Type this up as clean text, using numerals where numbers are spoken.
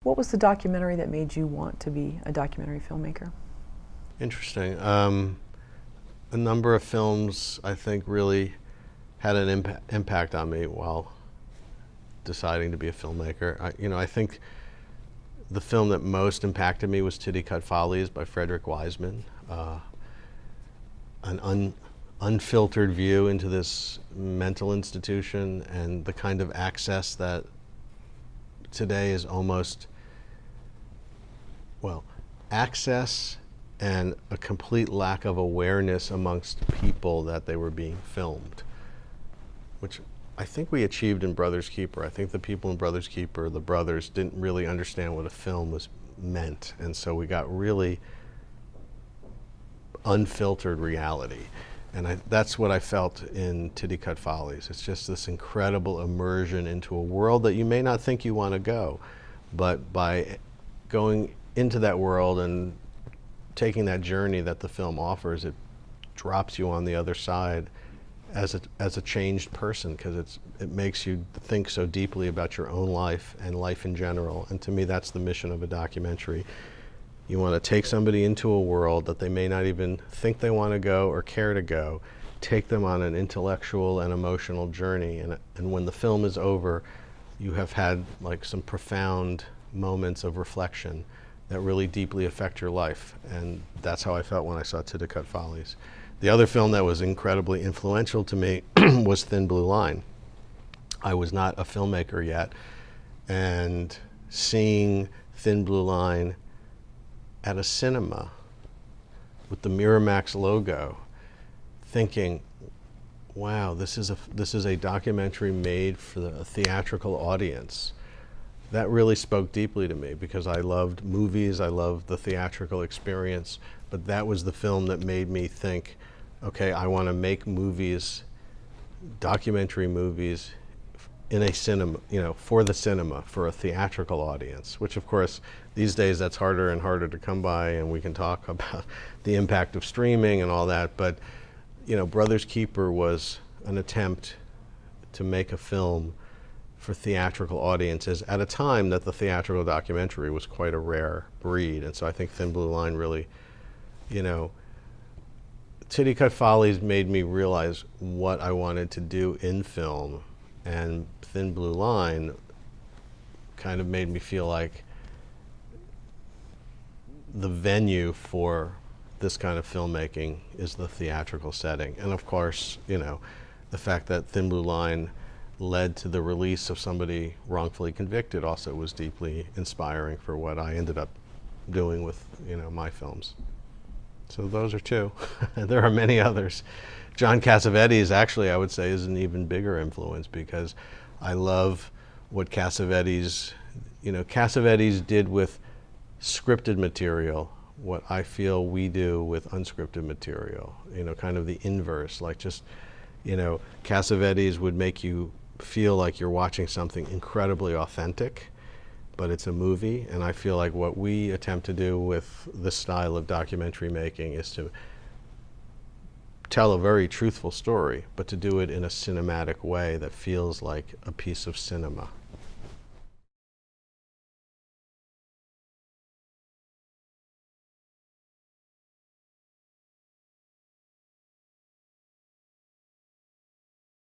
What was the documentary that made you want to be a documentary filmmaker? Interesting. A number of films, I think, really had an impact on me while deciding to be a filmmaker. I think the film that most impacted me was Titty Cut Follies by Frederick Wiseman. An unfiltered view into this mental institution and the kind of access that today is almost, well, access and a complete lack of awareness amongst people that they were being filmed, which I think we achieved in Brothers Keeper. I think the people in Brothers Keeper, the brothers, didn't really understand what a film meant, and so we got really unfiltered reality. And that's what I felt in Titty Cut Follies. It's just this incredible immersion into a world that you may not think you want to go, but by going into that world and taking that journey that the film offers, it drops you on the other side as a changed person, because it makes you think so deeply about your own life and life in general. And to me, that's the mission of a documentary. You want to take somebody into a world that they may not even think they want to go or care to go, take them on an intellectual and emotional journey, and when the film is over, you have had like some profound moments of reflection that really deeply affect your life. And that's how I felt when I saw Titty Cut Follies. The other film that was incredibly influential to me was Thin Blue Line. I was not a filmmaker yet, and seeing Thin Blue Line at a cinema with the Miramax logo, thinking, wow, this is a documentary made for the theatrical audience. That really spoke deeply to me, because I loved movies, I loved the theatrical experience, but that was the film that made me think, okay, I want to make movies, documentary movies, in a cinema, for the cinema, for a theatrical audience, which of course these days that's harder and harder to come by, and we can talk about the impact of streaming and all that, but Brothers Keeper was an attempt to make a film for theatrical audiences at a time that the theatrical documentary was quite a rare breed. And so I think Thin Blue Line really, Titty Cut Follies made me realize what I wanted to do in film, and Thin Blue Line kind of made me feel like the venue for this kind of filmmaking is the theatrical setting. And of course, the fact that Thin Blue Line led to the release of somebody wrongfully convicted also was deeply inspiring for what I ended up doing with my films. So those are two. There are many others. John Cassavetes, actually, I would say, is an even bigger influence, because I love what Cassavetes did with scripted material, what I feel we do with unscripted material, kind of the inverse. Like just, Cassavetes would make you feel like you're watching something incredibly authentic, but it's a movie. And I feel like what we attempt to do with this style of documentary making is to tell a very truthful story, but to do it in a cinematic way that feels like a piece of cinema.